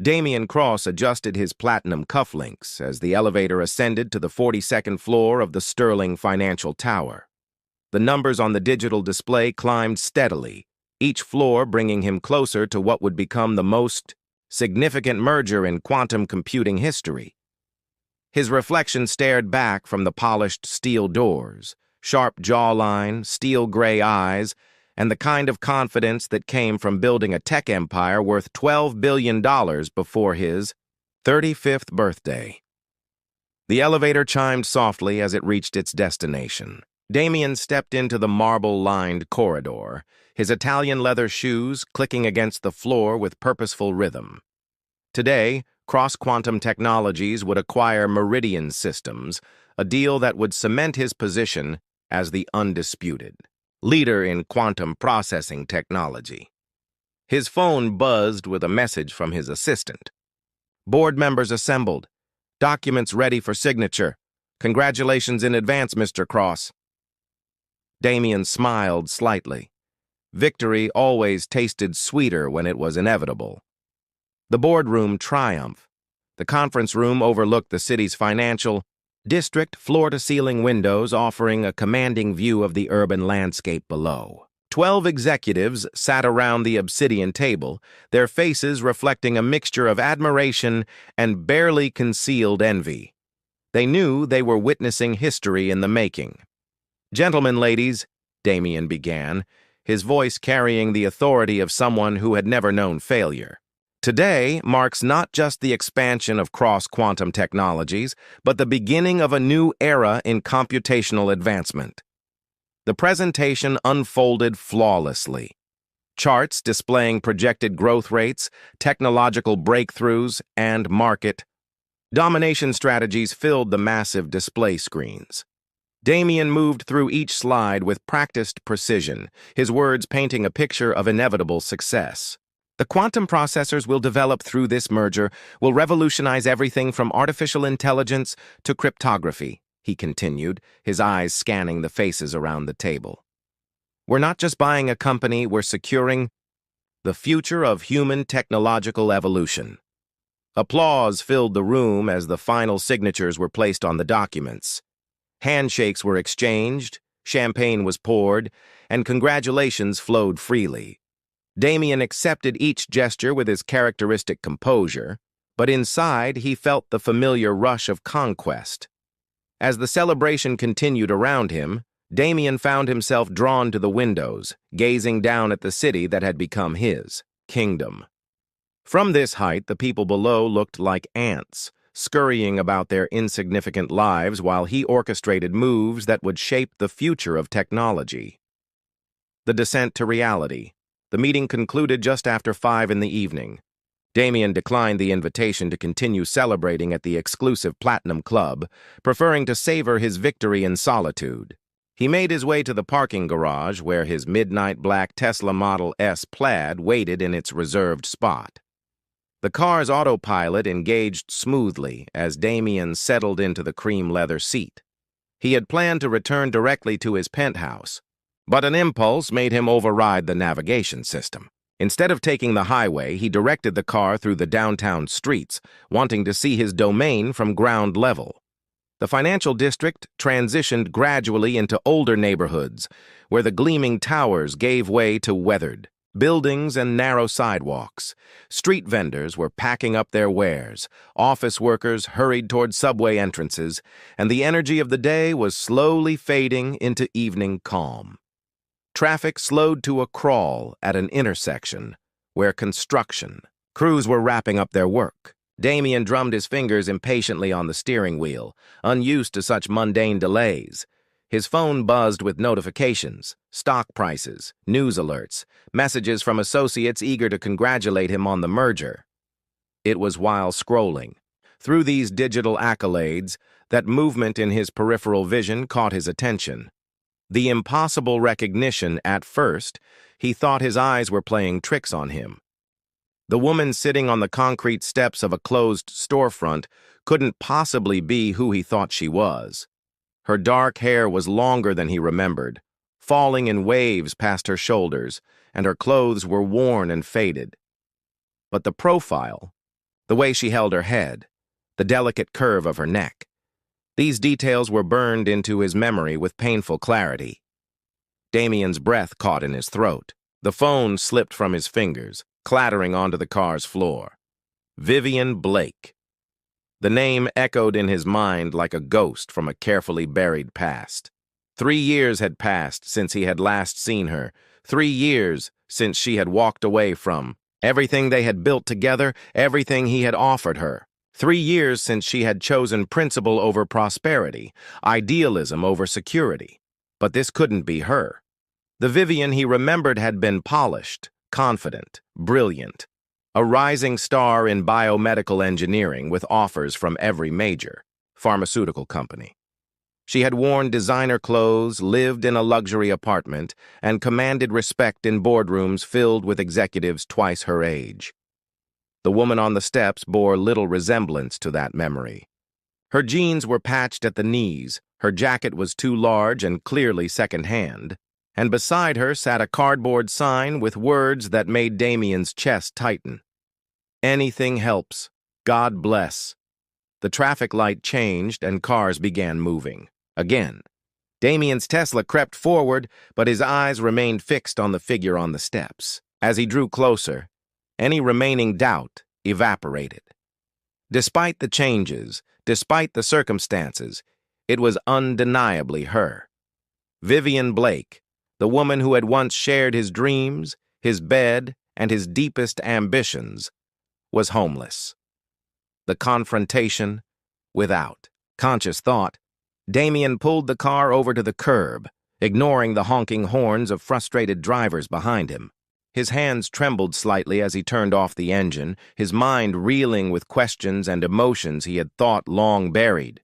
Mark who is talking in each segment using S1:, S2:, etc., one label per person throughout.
S1: Damian Cross adjusted his platinum cufflinks as the elevator ascended to the 42nd floor of the Sterling Financial Tower. The numbers on the digital display climbed steadily, each floor bringing him closer to what would become the most significant merger in quantum computing history. His reflection stared back from the polished steel doors, sharp jawline, steel gray eyes, and the kind of confidence that came from building a tech empire worth $12 billion before his 35th birthday. The elevator chimed softly as it reached its destination. Damian stepped into the marble-lined corridor, his Italian leather shoes clicking against the floor with purposeful rhythm. Today, Cross Quantum Technologies would acquire Meridian Systems, a deal that would cement his position as the undisputed leader in quantum processing technology. His phone buzzed with a message from his assistant. Board members assembled. Documents ready for signature. Congratulations in advance, Mr. Cross. Damian smiled slightly. Victory always tasted sweeter when it was inevitable. The boardroom triumphed. The conference room overlooked the city's financial district, floor-to-ceiling windows offering a commanding view of the urban landscape below. 12 executives sat around the obsidian table, their faces reflecting a mixture of admiration and barely concealed envy. They knew they were witnessing history in the making. "Gentlemen, ladies," Damian began, his voice carrying the authority of someone who had never known failure. "Today marks not just the expansion of cross-quantum technologies, but the beginning of a new era in computational advancement." The presentation unfolded flawlessly. Charts displaying projected growth rates, technological breakthroughs, and market domination strategies filled the massive display screens. Damian moved through each slide with practiced precision, his words painting a picture of inevitable success. "The quantum processors we'll develop through this merger will revolutionize everything from artificial intelligence to cryptography," he continued, his eyes scanning the faces around the table. "We're not just buying a company, we're securing the future of human technological evolution." Applause filled the room as the final signatures were placed on the documents. Handshakes were exchanged, champagne was poured, and congratulations flowed freely. Damian accepted each gesture with his characteristic composure, but inside he felt the familiar rush of conquest. As the celebration continued around him, Damian found himself drawn to the windows, gazing down at the city that had become his kingdom. From this height, the people below looked like ants, scurrying about their insignificant lives while he orchestrated moves that would shape the future of technology. The descent to reality. The meeting concluded just after 5 in the evening. Damian declined the invitation to continue celebrating at the exclusive Platinum Club, preferring to savor his victory in solitude. He made his way to the parking garage where his midnight black Tesla Model S Plaid waited in its reserved spot. The car's autopilot engaged smoothly as Damian settled into the cream leather seat. He had planned to return directly to his penthouse, but an impulse made him override the navigation system. Instead of taking the highway, he directed the car through the downtown streets, wanting to see his domain from ground level. The financial district transitioned gradually into older neighborhoods, where the gleaming towers gave way to weathered buildings and narrow sidewalks. Street vendors were packing up their wares, office workers hurried toward subway entrances, and the energy of the day was slowly fading into evening calm. Traffic slowed to a crawl at an intersection where construction crews were wrapping up their work. Damian drummed his fingers impatiently on the steering wheel, unused to such mundane delays. His phone buzzed with notifications, stock prices, news alerts, messages from associates eager to congratulate him on the merger. It was while scrolling through these digital accolades that movement in his peripheral vision caught his attention. The impossible recognition at first, he thought his eyes were playing tricks on him. The woman sitting on the concrete steps of a closed storefront couldn't possibly be who he thought she was. Her dark hair was longer than he remembered, falling in waves past her shoulders, and her clothes were worn and faded. But the profile, The way she held her head, the delicate curve of her neck. These details were burned into his memory with painful clarity. Damien's breath caught in his throat. The phone slipped from his fingers, clattering onto the car's floor. Vivian Blake. The name echoed in his mind like a ghost from a carefully buried past. 3 years had passed since he had last seen her. 3 years since she had walked away from everything they had built together, everything he had offered her. 3 years since she had chosen principle over prosperity, idealism over security. But this couldn't be her. The Vivian he remembered had been polished, confident, brilliant. A rising star in biomedical engineering with offers from every major pharmaceutical company. She had worn designer clothes, lived in a luxury apartment, and commanded respect in boardrooms filled with executives twice her age. The woman on the steps bore little resemblance to that memory. Her jeans were patched at the knees, her jacket was too large and clearly second-hand, and beside her sat a cardboard sign with words that made Damien's chest tighten. Anything helps. God bless. The traffic light changed and cars began moving. Again. Damien's Tesla crept forward, but his eyes remained fixed on the figure on the steps. As he drew closer, any remaining doubt evaporated. Despite the changes, despite the circumstances, it was undeniably her. Vivian Blake, the woman who had once shared his dreams, his bed, and his deepest ambitions, was homeless. The confrontation, without conscious thought, Damien pulled the car over to the curb, ignoring the honking horns of frustrated drivers behind him. His hands trembled slightly as he turned off the engine, his mind reeling with questions and emotions he had thought long buried.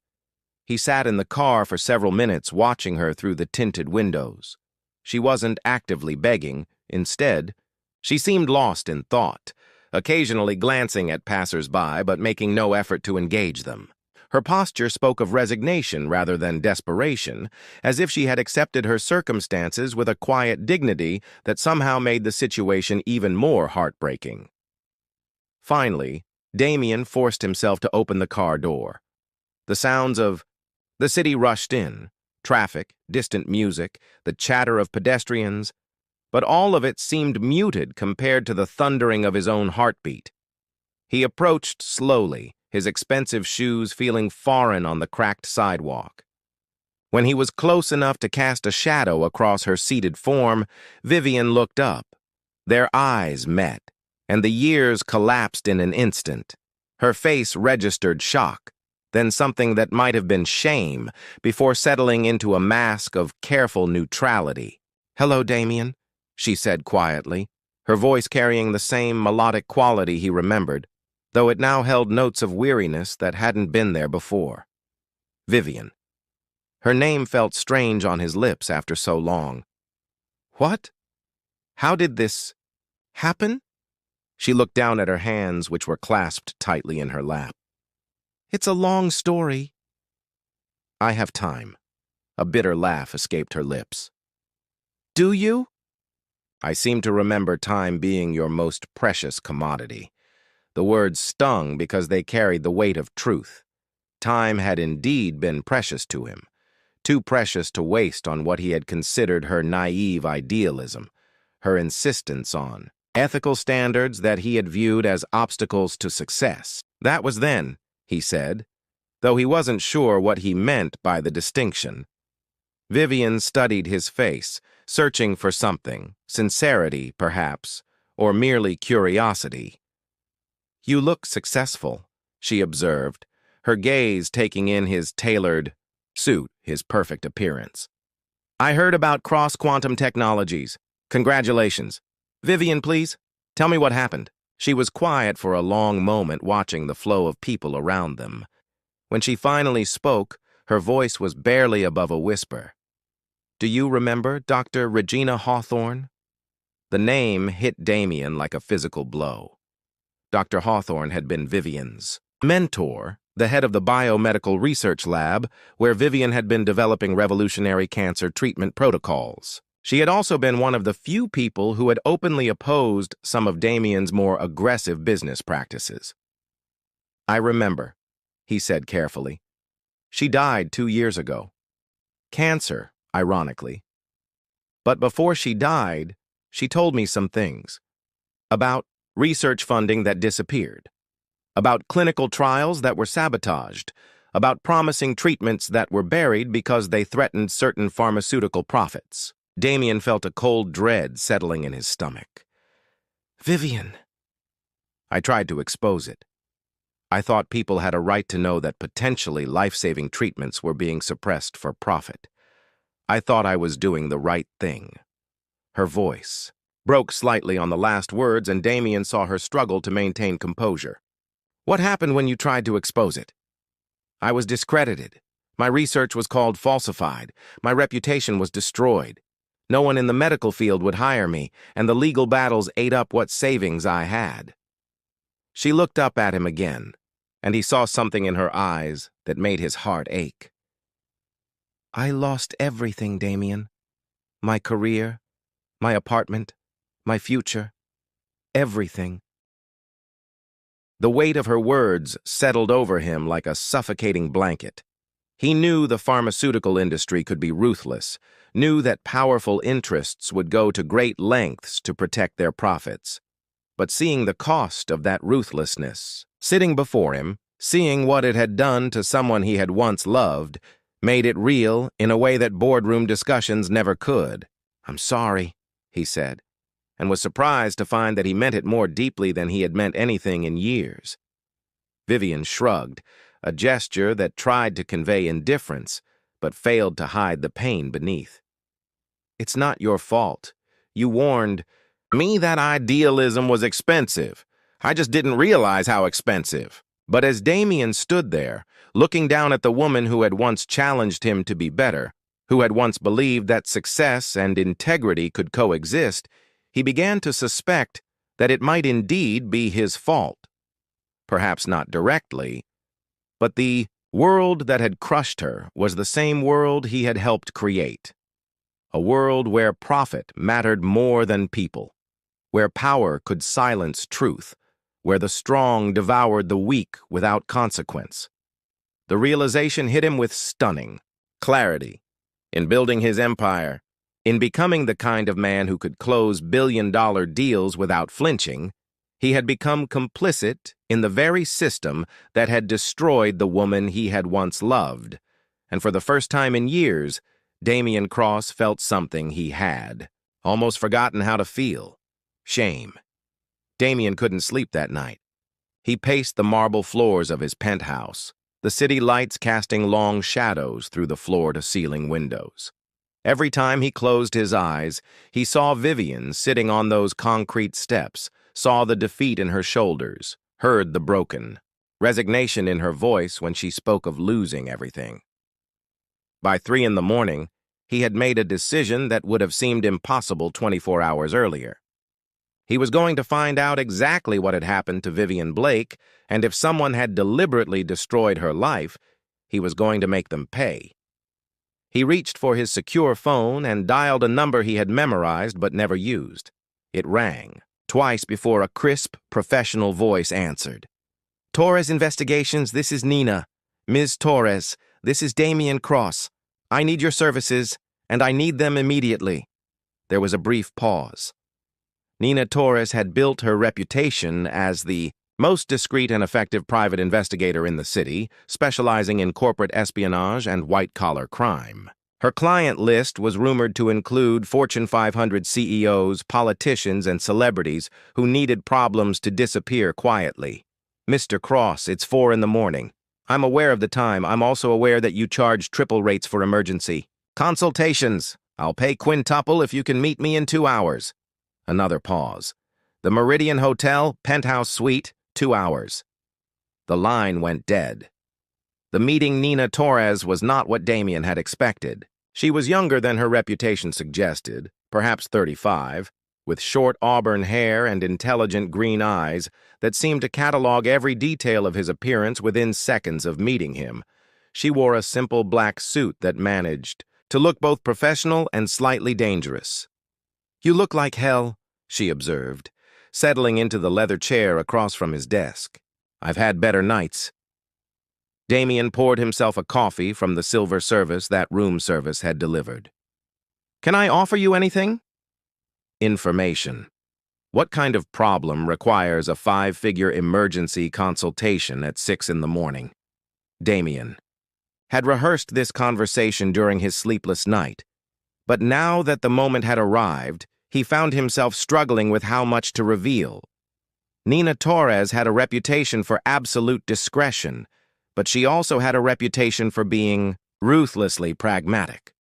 S1: He sat in the car for several minutes watching her through the tinted windows. She wasn't actively begging. Instead, she seemed lost in thought, occasionally glancing at passers-by but making no effort to engage them. Her posture spoke of resignation rather than desperation, as if she had accepted her circumstances with a quiet dignity that somehow made the situation even more heartbreaking. Finally, Damien forced himself to open the car door. The sounds of the city rushed in, traffic, distant music, the chatter of pedestrians, but all of it seemed muted compared to the thundering of his own heartbeat. He approached slowly, his expensive shoes feeling foreign on the cracked sidewalk. When he was close enough to cast a shadow across her seated form, Vivian looked up. Their eyes met, and the years collapsed in an instant. Her face registered shock, then something that might have been shame, before settling into a mask of careful neutrality. "Hello, Damien," she said quietly, her voice carrying the same melodic quality he remembered, though it now held notes of weariness that hadn't been there before. Vivian. Her name felt strange on his lips after so long. "What? How did this happen?" She looked down at her hands, which were clasped tightly in her lap. "It's a long story." "I have time." A bitter laugh escaped her lips. "Do you?" "I seem to remember time being your most precious commodity." The words stung because they carried the weight of truth. Time had indeed been precious to him, too precious to waste on what he had considered her naive idealism, her insistence on ethical standards that he had viewed as obstacles to success. That was then, he said, though he wasn't sure what he meant by the distinction. Vivian studied his face, searching for something, sincerity, perhaps, or merely curiosity. "You look successful," she observed, her gaze taking in his tailored suit, his perfect appearance. "I heard about cross-quantum technologies. Congratulations. Vivian, please, tell me what happened." She was quiet for a long moment, watching the flow of people around them. When she finally spoke, her voice was barely above a whisper. "Do you remember Dr. Regina Hawthorne?" The name hit Damien like a physical blow. Dr. Hawthorne had been Vivian's mentor, the head of the biomedical research lab, where Vivian had been developing revolutionary cancer treatment protocols. She had also been one of the few people who had openly opposed some of Damien's more aggressive business practices. I remember, he said carefully. She died 2 years ago. Cancer, ironically. But before she died, she told me some things. About research funding that disappeared. About clinical trials that were sabotaged. About promising treatments that were buried because they threatened certain pharmaceutical profits. Damien felt a cold dread settling in his stomach. Vivian. I tried to expose it. I thought people had a right to know that potentially life-saving treatments were being suppressed for profit. I thought I was doing the right thing. Her voice broke slightly on the last words, and Damien saw her struggle to maintain composure. What happened when you tried to expose it? I was discredited. My research was called falsified. My reputation was destroyed. No one in the medical field would hire me, and the legal battles ate up what savings I had. She looked up at him again, and he saw something in her eyes that made his heart ache. I lost everything, Damien. My career, my apartment, my future, everything. The weight of her words settled over him like a suffocating blanket. He knew the pharmaceutical industry could be ruthless, knew that powerful interests would go to great lengths to protect their profits. But seeing the cost of that ruthlessness, sitting before him, seeing what it had done to someone he had once loved, made it real in a way that boardroom discussions never could. I'm sorry, he said, and was surprised to find that he meant it more deeply than he had meant anything in years. Vivian shrugged, a gesture that tried to convey indifference, but failed to hide the pain beneath. It's not your fault. You warned me that idealism was expensive. I just didn't realize how expensive. But as Damien stood there, looking down at the woman who had once challenged him to be better, who had once believed that success and integrity could coexist, he began to suspect that it might indeed be his fault. Perhaps not directly, but the world that had crushed her was the same world he had helped create. A world where profit mattered more than people, where power could silence truth, where the strong devoured the weak without consequence. The realization hit him with stunning clarity. In building his empire, in becoming the kind of man who could close billion-dollar deals without flinching, he had become complicit in the very system that had destroyed the woman he had once loved. And for the first time in years, Damien Cross felt something he had almost forgotten how to feel: shame. Damien couldn't sleep that night. He paced the marble floors of his penthouse, the city lights casting long shadows through the floor-to-ceiling windows. Every time he closed his eyes, he saw Vivian sitting on those concrete steps, saw the defeat in her shoulders, heard the broken resignation in her voice when she spoke of losing everything. By 3 in the morning, he had made a decision that would have seemed impossible 24 hours earlier. He was going to find out exactly what had happened to Vivian Blake, and if someone had deliberately destroyed her life, he was going to make them pay. He reached for his secure phone and dialed a number he had memorized but never used. It rang, twice before a crisp, professional voice answered. Torres Investigations, this is Nina. Ms. Torres, this is Damien Cross. I need your services, and I need them immediately. There was a brief pause. Nina Torres had built her reputation as the most discreet and effective private investigator in the city, specializing in corporate espionage and white-collar crime. Her client list was rumored to include Fortune 500 CEOs, politicians, and celebrities who needed problems to disappear quietly. Mr. Cross, it's 4 in the morning. I'm aware of the time. I'm also aware that you charge triple rates for emergency consultations. I'll pay quintuple if you can meet me in 2 hours. Another pause. The Meridian Hotel, penthouse suite, 2 hours. The line went dead. The meeting Nina Torres was not what Damien had expected. She was younger than her reputation suggested, perhaps 35, with short auburn hair and intelligent green eyes that seemed to catalog every detail of his appearance within seconds of meeting him. She wore a simple black suit that managed to look both professional and slightly dangerous. You look like hell, she observed, settling into the leather chair across from his desk. I've had better nights. Damien poured himself a coffee from the silver service that room service had delivered. Can I offer you anything? Information. What kind of problem requires a 5-figure emergency consultation at 6 in the morning? Damien had rehearsed this conversation during his sleepless night, but now that the moment had arrived, he found himself struggling with how much to reveal. Nina Torres had a reputation for absolute discretion, but she also had a reputation for being ruthlessly pragmatic.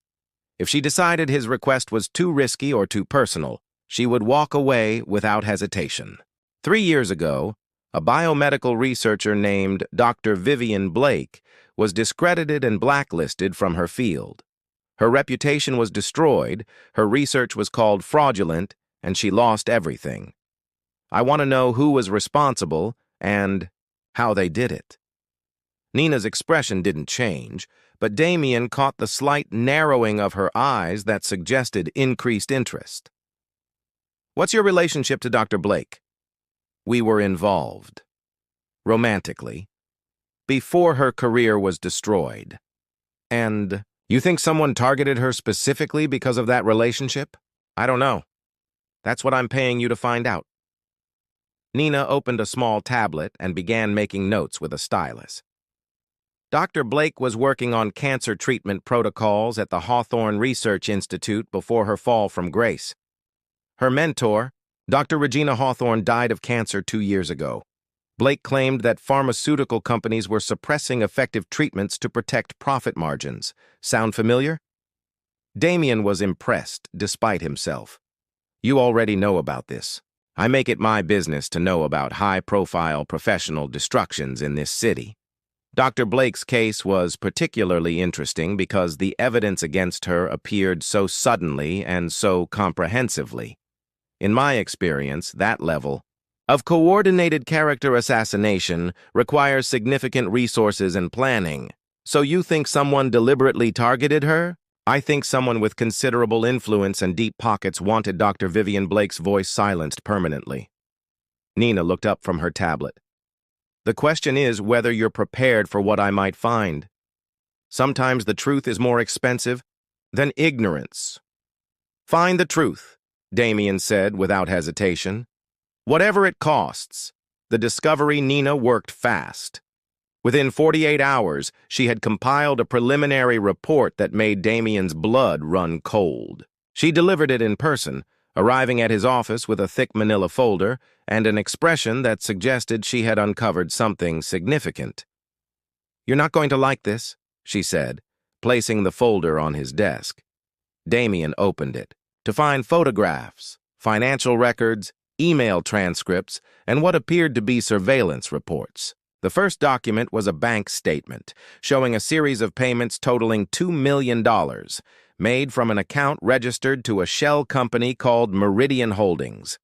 S1: If she decided his request was too risky or too personal, she would walk away without hesitation. 3 years ago, a biomedical researcher named Dr. Vivian Blake was discredited and blacklisted from her field. Her reputation was destroyed, her research was called fraudulent, and she lost everything. I want to know who was responsible and how they did it. Nina's expression didn't change, but Damien caught the slight narrowing of her eyes that suggested increased interest. What's your relationship to Dr. Blake? We were involved. Romantically. Before her career was destroyed. And you think someone targeted her specifically because of that relationship? I don't know. That's what I'm paying you to find out. Nina opened a small tablet and began making notes with a stylus. Dr. Blake was working on cancer treatment protocols at the Hawthorne Research Institute before her fall from grace. Her mentor, Dr. Regina Hawthorne, died of cancer 2 years ago. Blake claimed that pharmaceutical companies were suppressing effective treatments to protect profit margins. Sound familiar? Damien was impressed, despite himself. You already know about this. I make it my business to know about high-profile professional destructions in this city. Dr. Blake's case was particularly interesting because the evidence against her appeared so suddenly and so comprehensively. In my experience, that level of coordinated character assassination requires significant resources and planning. So you think someone deliberately targeted her? I think someone with considerable influence and deep pockets wanted Dr. Vivian Blake's voice silenced permanently. Nina looked up from her tablet. The question is whether you're prepared for what I might find. Sometimes the truth is more expensive than ignorance. Find the truth, Damien said without hesitation. Whatever it costs. The discovery Nina worked fast. Within 48 hours, she had compiled a preliminary report that made Damien's blood run cold. She delivered it in person, arriving at his office with a thick manila folder and an expression that suggested she had uncovered something significant. You're not going to like this, she said, placing the folder on his desk. Damien opened it to find photographs, financial records, email transcripts, and what appeared to be surveillance reports. The first document was a bank statement showing a series of payments totaling $2 million, made from an account registered to a shell company called Meridian Holdings.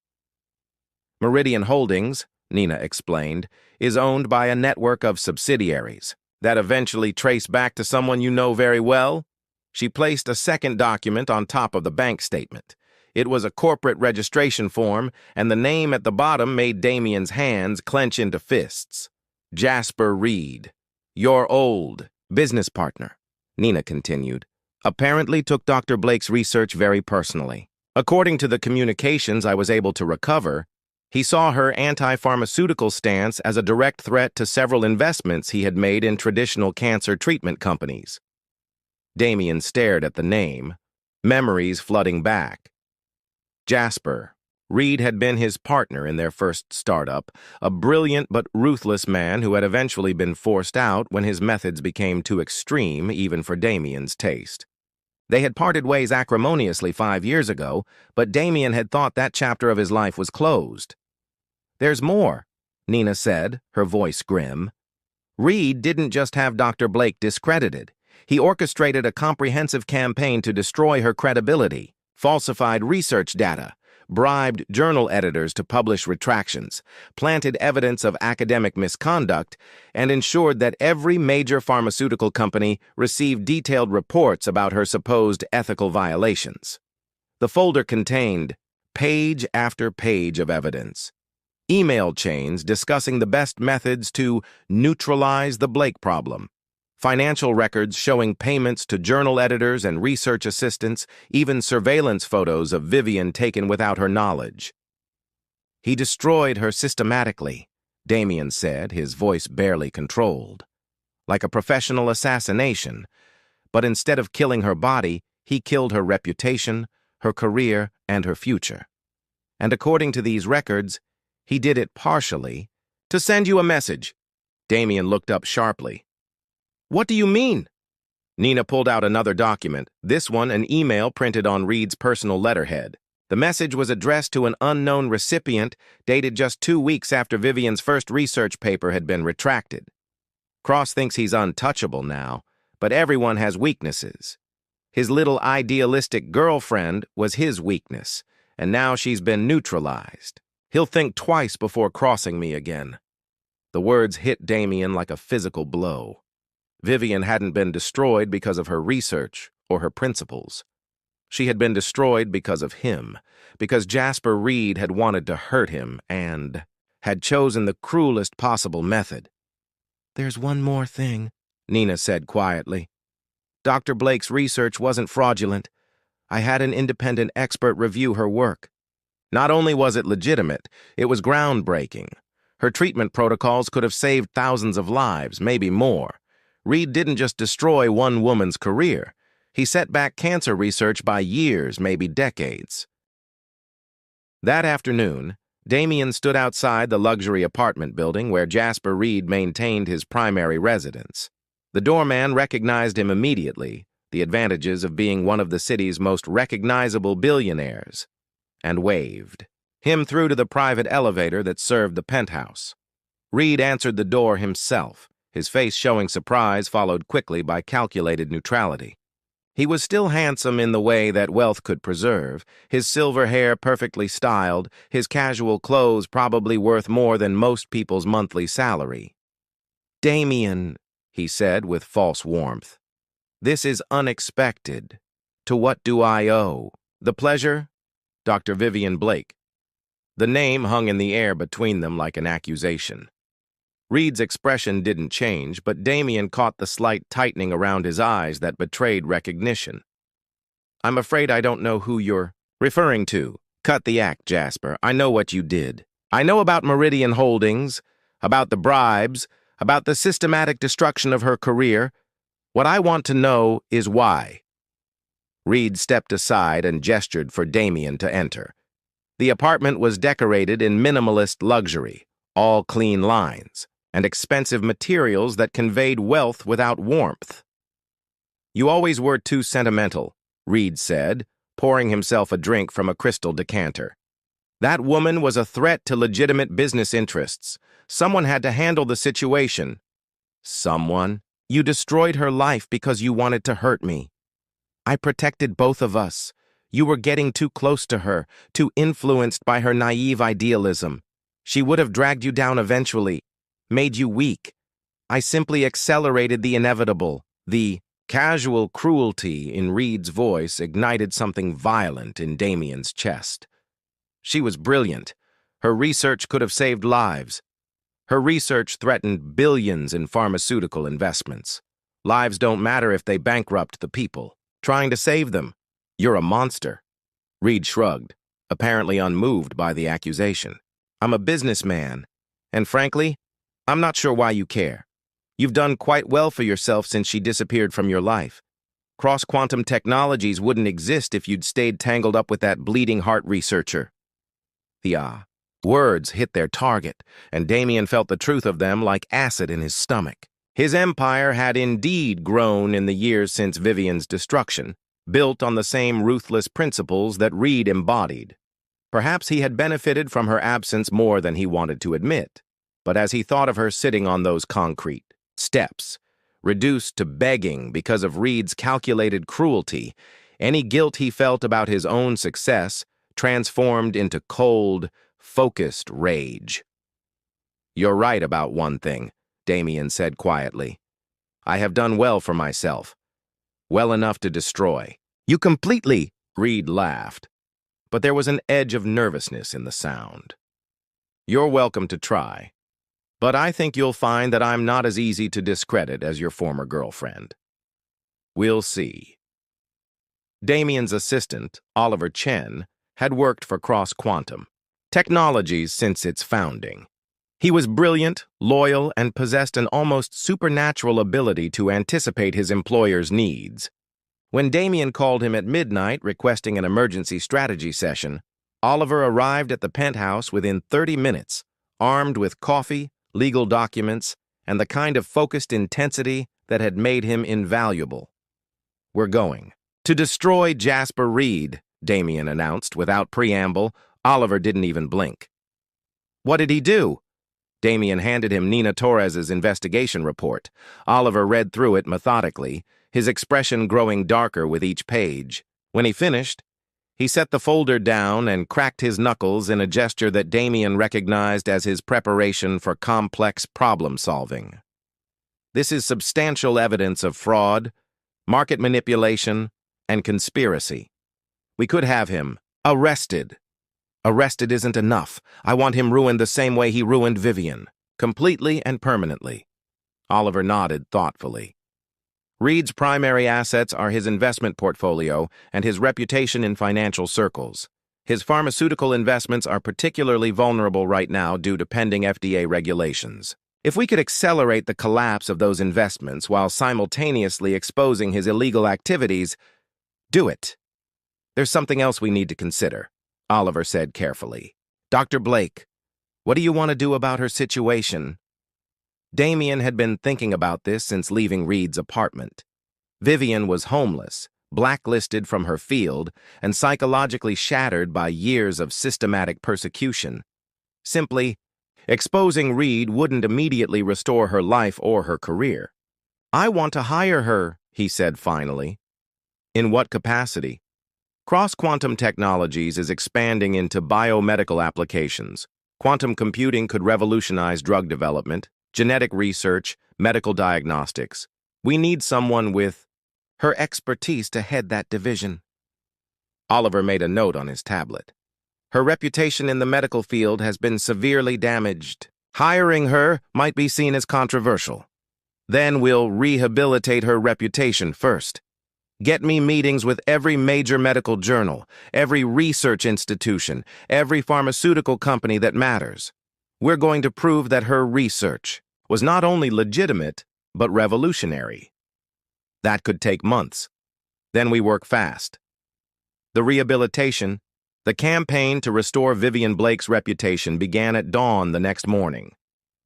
S1: Meridian Holdings, Nina explained, is owned by a network of subsidiaries that eventually trace back to someone you know very well. She placed a second document on top of the bank statement. It was a corporate registration form, and the name at the bottom made Damien's hands clench into fists. Jasper Reed, your old business partner, Nina continued, apparently took Dr. Blake's research very personally. According to the communications I was able to recover, he saw her anti-pharmaceutical stance as a direct threat to several investments he had made in traditional cancer treatment companies. Damien stared at the name, memories flooding back. Jasper. Reed had been his partner in their first startup, a brilliant but ruthless man who had eventually been forced out when his methods became too extreme even for Damien's taste. They had parted ways acrimoniously 5 years ago, but Damien had thought that chapter of his life was closed. There's more, Nina said, her voice grim. Reed didn't just have Dr. Blake discredited. He orchestrated a comprehensive campaign to destroy her credibility, falsified research data, bribed journal editors to publish retractions, planted evidence of academic misconduct, and ensured that every major pharmaceutical company received detailed reports about her supposed ethical violations. The folder contained page after page of evidence. email chains discussing the best methods to neutralize the Blake problem, financial records showing payments to journal editors and research assistants, even surveillance photos of Vivian taken without her knowledge. He destroyed her systematically, Damien said, his voice barely controlled. Like a professional assassination, but instead of killing her body, he killed her reputation, her career, and her future. And according to these records, he did it partially to send you a message. Damien looked up sharply. What do you mean? Nina pulled out another document, this one an email printed on Reed's personal letterhead. The message was addressed to an unknown recipient, dated just 2 weeks after Vivian's first research paper had been retracted. Cross thinks he's untouchable now, but everyone has weaknesses. His little idealistic girlfriend was his weakness, and now she's been neutralized. He'll think twice before crossing me again. The words hit Damien like a physical blow. Vivian hadn't been destroyed because of her research or her principles. She had been destroyed because of him, because Jasper Reed had wanted to hurt him and had chosen the cruelest possible method. There's one more thing, Nina said quietly. Dr. Blake's research wasn't fraudulent. I had an independent expert review her work. Not only was it legitimate, it was groundbreaking. Her treatment protocols could have saved thousands of lives, maybe more. Reed didn't just destroy one woman's career. He set back cancer research by years, maybe decades. That afternoon, Damien stood outside the luxury apartment building where Jasper Reed maintained his primary residence. The doorman recognized him immediately, the advantages of being one of the city's most recognizable billionaires, and waved him through to the private elevator that served the penthouse. Reed answered the door himself, his face showing surprise followed quickly by calculated neutrality. He was still handsome in the way that wealth could preserve, his silver hair perfectly styled, his casual clothes probably worth more than most people's monthly salary. Damien, he said with false warmth, this is unexpected. To what do I owe? The pleasure? Dr. Vivian Blake. The name hung in the air between them like an accusation. Reed's expression didn't change, but Damien caught the slight tightening around his eyes that betrayed recognition. I'm afraid I don't know who you're referring to. Cut the act, Jasper. I know what you did. I know about Meridian Holdings, about the bribes, about the systematic destruction of her career. What I want to know is why. Reed stepped aside and gestured for Damien to enter. The apartment was decorated in minimalist luxury, all clean lines, and expensive materials that conveyed wealth without warmth. You always were too sentimental, Reed said, pouring himself a drink from a crystal decanter. That woman was a threat to legitimate business interests. Someone had to handle the situation. Someone? You destroyed her life because you wanted to hurt me. I protected both of us. You were getting too close to her, too influenced by her naive idealism. She would have dragged you down eventually, made you weak. I simply accelerated the inevitable. The casual cruelty in Reed's voice ignited something violent in Damien's chest. She was brilliant. Her research could have saved lives. Her research threatened billions in pharmaceutical investments. Lives don't matter if they bankrupt the people. Trying to save them. You're a monster. Reed shrugged, apparently unmoved by the accusation. I'm a businessman, and frankly, I'm not sure why you care. You've done quite well for yourself since she disappeared from your life. Cross-quantum technologies wouldn't exist if you'd stayed tangled up with that bleeding heart researcher. The words hit their target, and Damien felt the truth of them like acid in his stomach. His empire had indeed grown in the years since Vivian's destruction, built on the same ruthless principles that Reed embodied. Perhaps he had benefited from her absence more than he wanted to admit. But as he thought of her sitting on those concrete steps, reduced to begging because of Reed's calculated cruelty, any guilt he felt about his own success transformed into cold, focused rage. You're right about one thing, Damien said quietly. I have done well for myself. Well enough to destroy. You completely, Reed laughed. But there was an edge of nervousness in the sound. You're welcome to try. But I think you'll find that I'm not as easy to discredit as your former girlfriend. We'll see. Damien's assistant, Oliver Chen, had worked for Cross Quantum Technologies since its founding. He was brilliant, loyal, and possessed an almost supernatural ability to anticipate his employer's needs. When Damien called him at midnight requesting an emergency strategy session, Oliver arrived at the penthouse within 30 minutes, armed with coffee, legal documents, and the kind of focused intensity that had made him invaluable. "We're going to destroy Jasper Reed," Damien announced without preamble. Oliver didn't even blink. "What did he do?" Damien handed him Nina Torres's investigation report. Oliver read through it methodically, his expression growing darker with each page. When he finished, he set the folder down and cracked his knuckles in a gesture that Damien recognized as his preparation for complex problem-solving. "This is substantial evidence of fraud, market manipulation, and conspiracy. We could have him arrested." "Arrested isn't enough. I want him ruined the same way he ruined Vivian, completely and permanently." Oliver nodded thoughtfully. "Reed's primary assets are his investment portfolio and his reputation in financial circles. His pharmaceutical investments are particularly vulnerable right now due to pending FDA regulations. If we could accelerate the collapse of those investments while simultaneously exposing his illegal activities, do it. There's something else we need to consider," Oliver said carefully. "Dr. Blake, what do you want to do about her situation?" Damien had been thinking about this since leaving Reed's apartment. Vivian was homeless, blacklisted from her field, and psychologically shattered by years of systematic persecution. Simply, exposing Reed wouldn't immediately restore her life or her career. "I want to hire her," he said finally. "In what capacity?" "Cross Quantum Technologies is expanding into biomedical applications. Quantum computing could revolutionize drug development, genetic research, medical diagnostics. We need someone with her expertise to head that division." Oliver made a note on his tablet. "Her reputation in the medical field has been severely damaged. Hiring her might be seen as controversial. Then we'll rehabilitate her reputation first. Get me meetings with every major medical journal, every research institution, every pharmaceutical company that matters. We're going to prove that her research was not only legitimate, but revolutionary. That could take months. Then we work fast. The rehabilitation, the campaign to restore Vivian Blake's reputation began at dawn the next morning.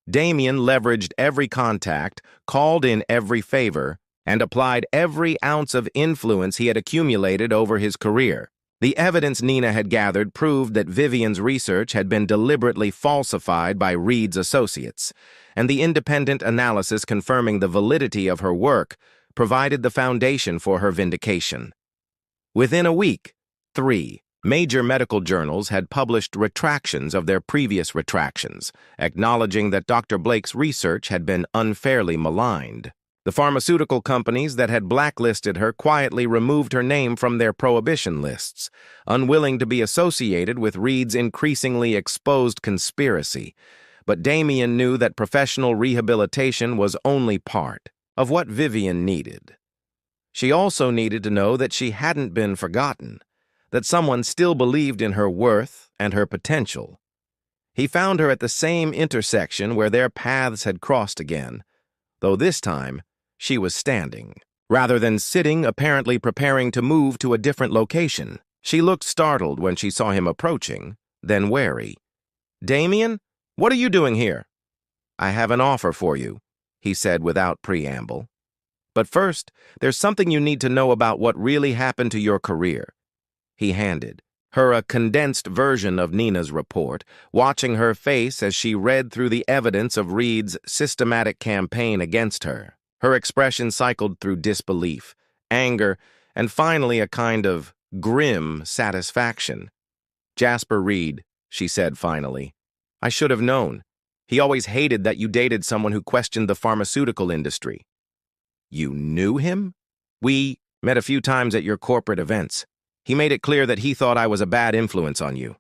S1: Damien leveraged every contact, called in every favor, and applied every ounce of influence he had accumulated over his career. The evidence Nina had gathered proved that Vivian's research had been deliberately falsified by Reed's associates, and the independent analysis confirming the validity of her work provided the foundation for her vindication. Within a week, 3 major medical journals had published retractions of their previous retractions, acknowledging that Dr. Blake's research had been unfairly maligned. The pharmaceutical companies that had blacklisted her quietly removed her name from their prohibition lists, unwilling to be associated with Reed's increasingly exposed conspiracy. But Damien knew that professional rehabilitation was only part of what Vivian needed. She also needed to know that she hadn't been forgotten, that someone still believed in her worth and her potential. He found her at the same intersection where their paths had crossed again, though this time she was standing. Rather than sitting, apparently preparing to move to a different location, she looked startled when she saw him approaching, then wary. "Damien, what are you doing here?" "I have an offer for you," he said without preamble. "But first, there's something you need to know about what really happened to your career." He handed her a condensed version of Nina's report, watching her face as she read through the evidence of Reed's systematic campaign against her. Her expression cycled through disbelief, anger, and finally a kind of grim satisfaction. "Jasper Reed," she said finally. "I should have known. He always hated that you dated someone who questioned the pharmaceutical industry." "You knew him?" "We met a few times at your corporate events. He made it clear that he thought I was a bad influence on you."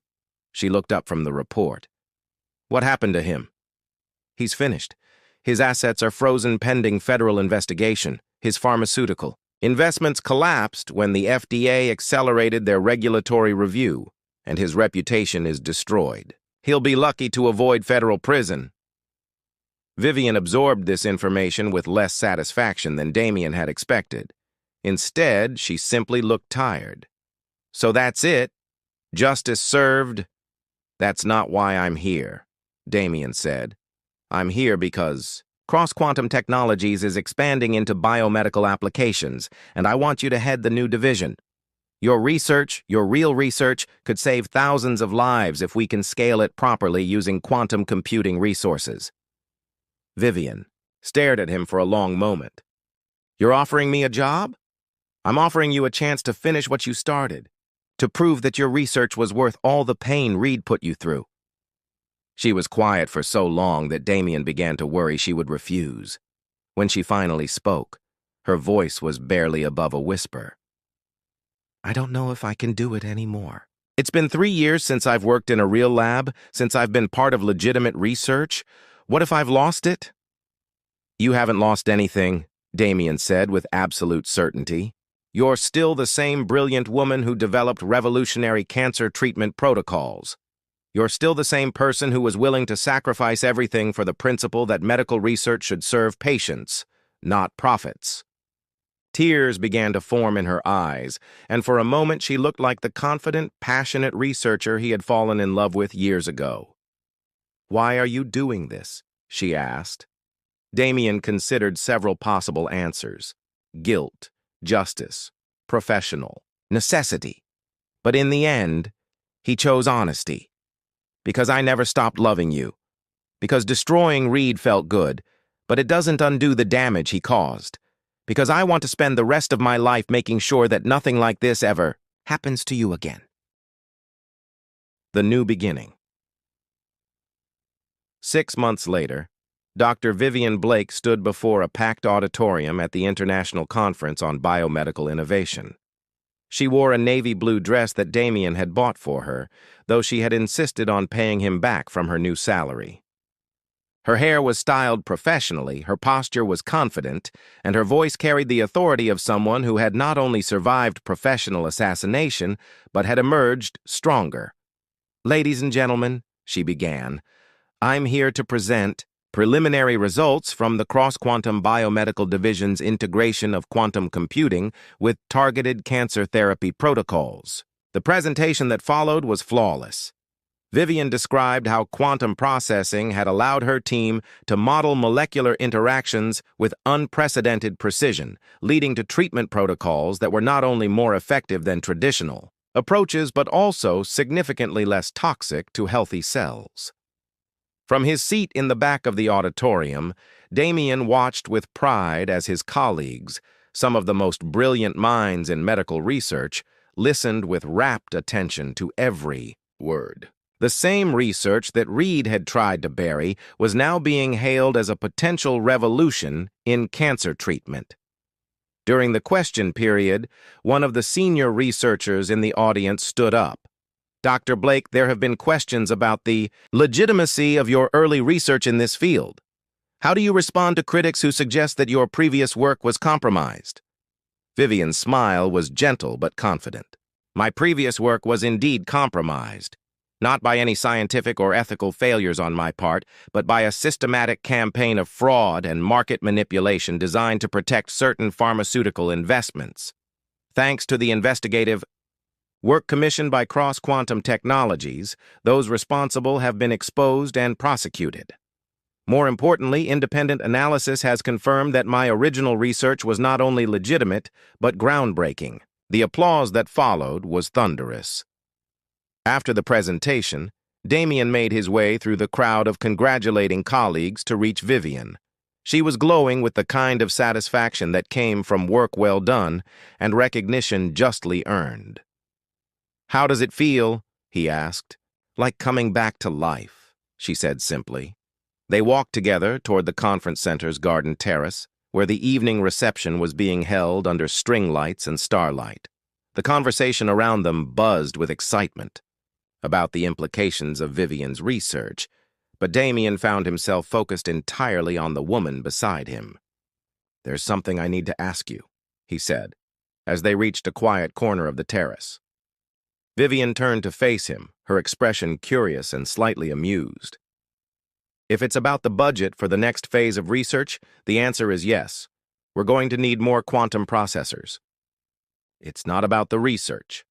S1: She looked up from the report. What happened to him? He's finished. His assets are frozen pending federal investigation. His pharmaceutical investments collapsed when the FDA accelerated their regulatory review, and his reputation is destroyed. He'll be lucky to avoid federal prison. Vivian absorbed this information with less satisfaction than Damien had expected. Instead, she simply looked tired. So that's it? Justice served? That's not why I'm here, Damien said. I'm here because cross-quantum technologies is expanding into biomedical applications, and I want you to head the new division. Your research, your real research, could save thousands of lives if we can scale it properly using quantum computing resources. Vivian stared at him for a long moment. You're offering me a job? I'm offering you a chance to finish what you started, to prove that your research was worth all the pain Reed put you through. She was quiet for so long that Damien began to worry she would refuse. When she finally spoke, her voice was barely above a whisper. I don't know if I can do it anymore. It's been 3 years since I've worked in a real lab, since I've been part of legitimate research. What if I've lost it? You haven't lost anything, Damien said with absolute certainty. You're still the same brilliant woman who developed revolutionary cancer treatment protocols. You're still the same person who was willing to sacrifice everything for the principle that medical research should serve patients, not profits. Tears began to form in her eyes, and for a moment she looked like the confident, passionate researcher he had fallen in love with years ago. Why are you doing this? She asked. Damien considered several possible answers. Guilt, justice, professional, necessity. But in the end, he chose honesty. Because I never stopped loving you. Because destroying Reed felt good, but it doesn't undo the damage he caused. Because I want to spend the rest of my life making sure that nothing like this ever happens to you again. The new beginning. 6 months later, Dr. Vivian Blake stood before a packed auditorium at the International Conference on Biomedical Innovation. She wore a navy blue dress that Damien had bought for her, though she had insisted on paying him back from her new salary. Her hair was styled professionally, her posture was confident, and her voice carried the authority of someone who had not only survived professional assassination, but had emerged stronger. Ladies and gentlemen, she began, I'm here to present preliminary results from the Cross-Quantum Biomedical Division's integration of quantum computing with targeted cancer therapy protocols. The presentation that followed was flawless. Vivian described how quantum processing had allowed her team to model molecular interactions with unprecedented precision, leading to treatment protocols that were not only more effective than traditional approaches, but also significantly less toxic to healthy cells. From his seat in the back of the auditorium, Damien watched with pride as his colleagues, some of the most brilliant minds in medical research, listened with rapt attention to every word. The same research that Reed had tried to bury was now being hailed as a potential revolution in cancer treatment. During the question period, one of the senior researchers in the audience stood up. Dr. Blake, there have been questions about the legitimacy of your early research in this field. How do you respond to critics who suggest that your previous work was compromised? Vivian's smile was gentle but confident. My previous work was indeed compromised, not by any scientific or ethical failures on my part, but by a systematic campaign of fraud and market manipulation designed to protect certain pharmaceutical investments. Thanks to the investigative work commissioned by Cross-Quantum Technologies, those responsible have been exposed and prosecuted. More importantly, independent analysis has confirmed that my original research was not only legitimate, but groundbreaking. The applause that followed was thunderous. After the presentation, Damien made his way through the crowd of congratulating colleagues to reach Vivian. She was glowing with the kind of satisfaction that came from work well done and recognition justly earned. How does it feel? He asked. Like coming back to life, she said simply. They walked together toward the conference center's garden terrace, where the evening reception was being held under string lights and starlight. The conversation around them buzzed with excitement about the implications of Vivian's research, but Damien found himself focused entirely on the woman beside him. "There's something I need to ask you," he said, as they reached a quiet corner of the terrace. Vivian turned to face him, her expression curious and slightly amused. "If it's about the budget for the next phase of research, the answer is yes. We're going to need more quantum processors." "It's not about the research."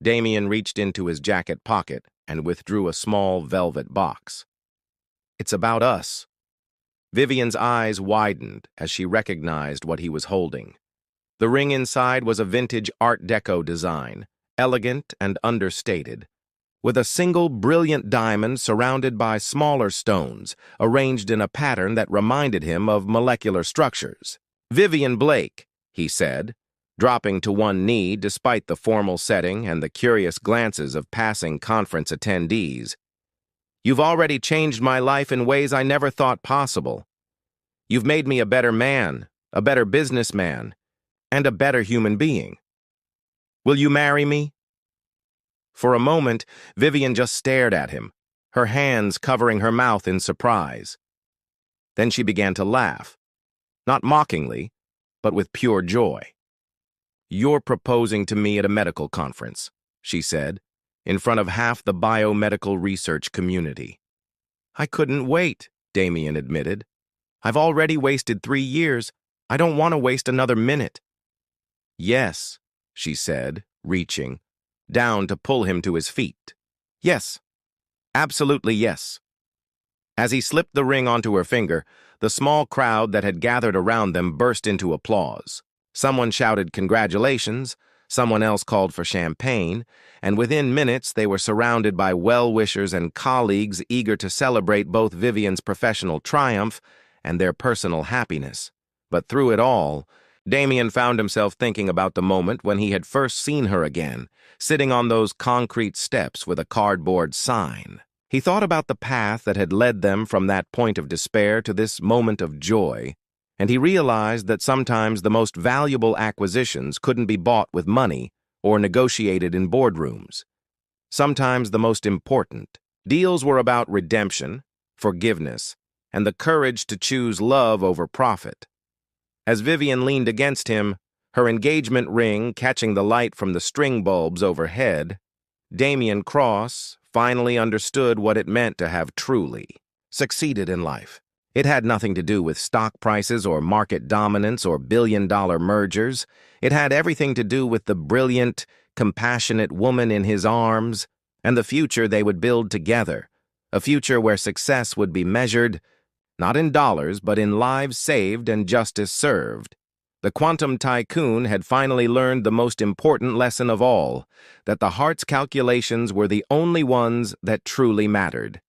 S1: Damien reached into his jacket pocket and withdrew a small velvet box. "It's about us." Vivian's eyes widened as she recognized what he was holding. The ring inside was a vintage Art Deco design, elegant and understated, with a single brilliant diamond surrounded by smaller stones, arranged in a pattern that reminded him of molecular structures. "Vivian Blake," he said, dropping to one knee despite the formal setting and the curious glances of passing conference attendees. "You've already changed my life in ways I never thought possible. You've made me a better man, a better businessman, and a better human being. Will you marry me?" For a moment, Vivian just stared at him, her hands covering her mouth in surprise. Then she began to laugh, not mockingly, but with pure joy. "You're proposing to me at a medical conference," she said, in front of half the biomedical research community. "I couldn't wait," Damien admitted. "I've already wasted 3 years. I don't want to waste another minute." "Yes," she said, reaching down to pull him to his feet. "Yes, absolutely yes." As he slipped the ring onto her finger, the small crowd that had gathered around them burst into applause. Someone shouted congratulations, someone else called for champagne, and within minutes they were surrounded by well-wishers and colleagues eager to celebrate both Vivian's professional triumph and their personal happiness. But through it all, Damien found himself thinking about the moment when he had first seen her again, sitting on those concrete steps with a cardboard sign. He thought about the path that had led them from that point of despair to this moment of joy, and he realized that sometimes the most valuable acquisitions couldn't be bought with money or negotiated in boardrooms. Sometimes the most important deals were about redemption, forgiveness, and the courage to choose love over profit. As Vivian leaned against him, her engagement ring catching the light from the string bulbs overhead, Damien Cross finally understood what it meant to have truly succeeded in life. It had nothing to do with stock prices or market dominance or billion-dollar mergers. It had everything to do with the brilliant, compassionate woman in his arms and the future they would build together, a future where success would be measured not in dollars, but in lives saved and justice served. The quantum tycoon had finally learned the most important lesson of all, that the heart's calculations were the only ones that truly mattered.